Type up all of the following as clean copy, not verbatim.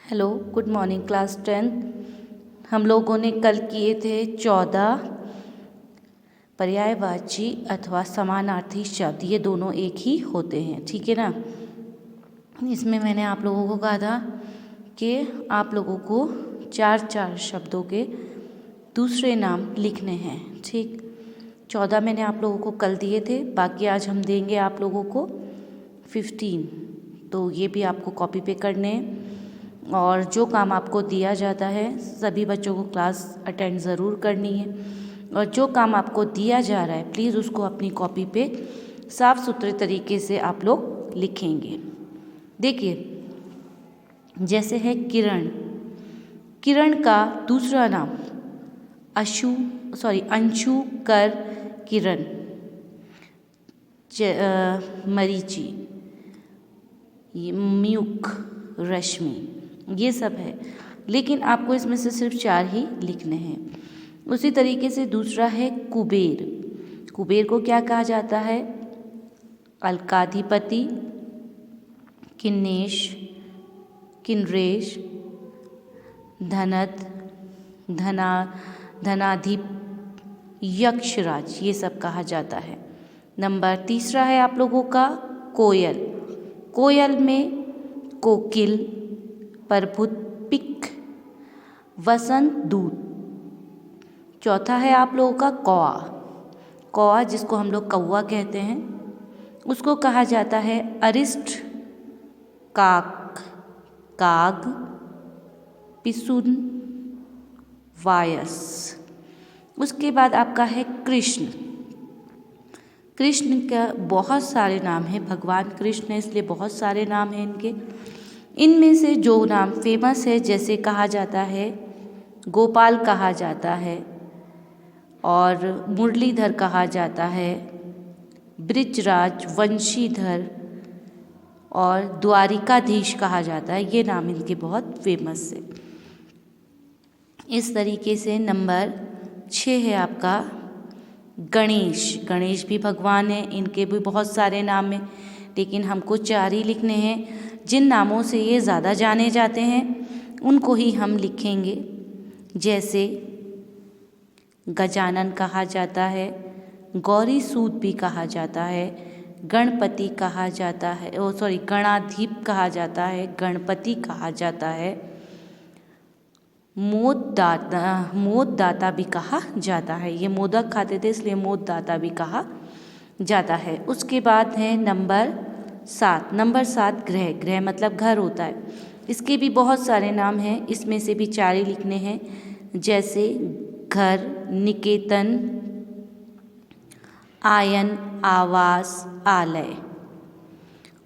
Hello, good morning class 10। हम लोगों ने कल किए थे 14 पर्यायवाची अथवा समानार्थी शब्द। ये दोनों एक ही होते हैं, ठीक है ना। इसमें मैंने आप लोगों को कहा था कि आप लोगों को 4 शब्दों के दूसरे नाम लिखने हैं, ठीक। 14 मैंने आप लोगों को कल दिए थे, बाकी आज हम देंगे आप लोगों को 15। तो ये भी आपको कॉपी पे करने हैं। और जो काम आपको दिया जाता है सभी बच्चों को क्लास अटेंड ज़रूर करनी है। और जो काम आपको दिया जा रहा है प्लीज़ उसको अपनी कॉपी पे साफ़ सुथरे तरीके से आप लोग लिखेंगे। देखिए, जैसे है किरण। किरण का दूसरा नाम अंशु, कर, किरण, मरीचि, म्यूक, रश्मि, ये सब है। लेकिन आपको इसमें से सिर्फ 4 ही लिखने हैं। उसी तरीके से दूसरा है कुबेर। कुबेर को क्या कहा जाता है? अलकाधिपति, किन्नेश, किन्नरेश, धनद, धनाधिप, यक्षराज, ये सब कहा जाता है। नंबर तीसरा है आप लोगों का कोयल। कोयल में कोकिल, प्रभुत, पिक, वसंत, दूत। चौथा है आप लोगों का कौआ। कौआ जिसको हम लोग कौआ कहते हैं, उसको कहा जाता है अरिष्ट, काक, काग, पिसुन, वायस। उसके बाद आपका है कृष्ण। कृष्ण का बहुत सारे नाम हैं, भगवान कृष्ण है इसलिए बहुत सारे नाम हैं इनके। इनमें से जो नाम फेमस है, जैसे कहा जाता है गोपाल कहा जाता है, और मुरलीधर कहा जाता है, ब्रिजराज, वंशीधर और द्वारिकाधीश कहा जाता है। ये नाम इनके बहुत फेमस है। इस तरीके से नंबर 6 है आपका गणेश। गणेश भी भगवान है, इनके भी बहुत सारे नाम हैं, लेकिन हमको 4 ही लिखने हैं। जिन नामों से ये ज़्यादा जाने जाते हैं उनको ही हम लिखेंगे। जैसे गजानन कहा जाता है, गौरी सूत भी कहा जाता है, गणपति कहा जाता है, गणाधीप कहा जाता है, गणपति कहा जाता है, मोददाता भी कहा जाता है। ये मोदक खाते थे इसलिए मोददाता भी कहा जाता है। उसके बाद है नंबर 7। नंबर 7 गृह। गृह मतलब घर होता है। इसके भी बहुत सारे नाम हैं, इसमें से भी 4 ही लिखने हैं। जैसे घर, निकेतन, आयन, आवास, आलय।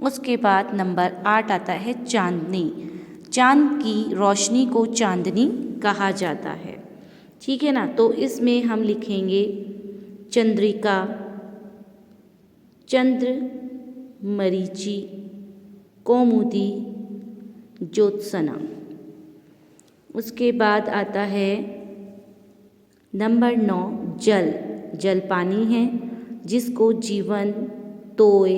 उसके बाद नंबर 8 आता है चांदनी। चांद की रोशनी को चांदनी कहा जाता है, ठीक है ना। तो इसमें हम लिखेंगे चंद्रिका, चंद्र, मरीचि, कौमुदी, ज्योत्सना। उसके बाद आता है नंबर 9 जल। जल पानी है जिसको जीवन, तोय,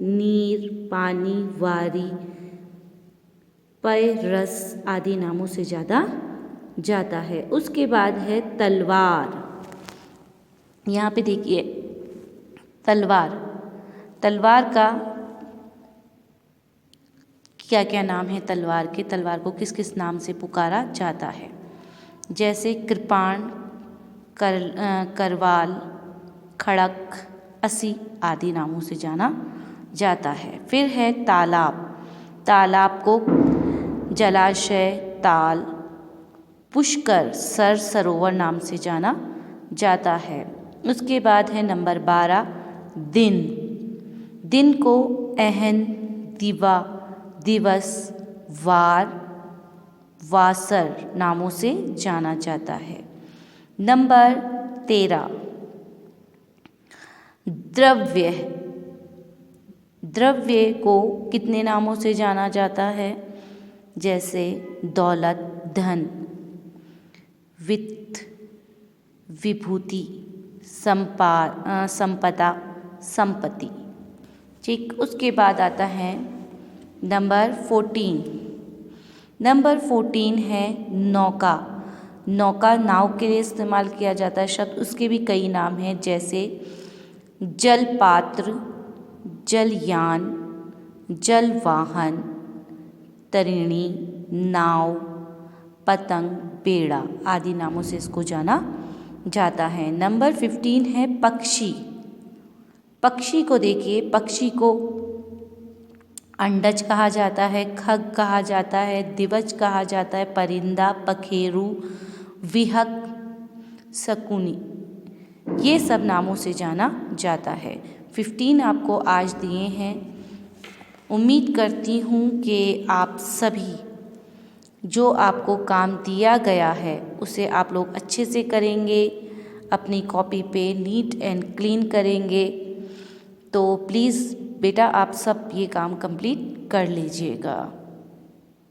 नीर, पानी, वारी, पय, रस आदि नामों से ज़्यादा जाता है। उसके बाद है तलवार। यहाँ पे देखिए तलवार। तलवार का क्या क्या नाम है? तलवार के, तलवार को किस किस नाम से पुकारा जाता है? जैसे कृपाण, करवाल, खड़क, असी आदि नामों से जाना जाता है। फिर है तालाब। तालाब को जलाशय, ताल, पुष्कर, सरोवर नाम से जाना जाता है। उसके बाद है नंबर 12 दिन। दिन को अहन, दिवा, दिवस, वार, वासर नामों से जाना जाता है। नंबर 13 द्रव्य। द्रव्य को कितने नामों से जाना जाता है? जैसे दौलत, धन, वित्त, विभूति, संपदा, संपत्ति, ठीक। उसके बाद आता है नंबर 14 नंबर 14 है नौका। नौका नाव के लिए इस्तेमाल किया जाता है शब्द, उसके भी कई नाम हैं जैसे जलपात्र, जलयान, जलवाहन, तरिणी, नाव, पतंग, बेड़ा आदि नामों से इसको जाना जाता है। नंबर 15 है पक्षी। पक्षी को देखिए, पक्षी को अंडज कहा जाता है, खग कहा जाता है, दिवज कहा जाता है, परिंदा, पखेरु, विहक, शकुनी, ये सब नामों से जाना जाता है। 15 आपको आज दिए हैं। उम्मीद करती हूँ कि आप सभी जो आपको काम दिया गया है उसे आप लोग अच्छे से करेंगे, अपनी कॉपी पे नीट एंड क्लीन करेंगे। तो प्लीज़ बेटा आप सब ये काम कंप्लीट कर लीजिएगा।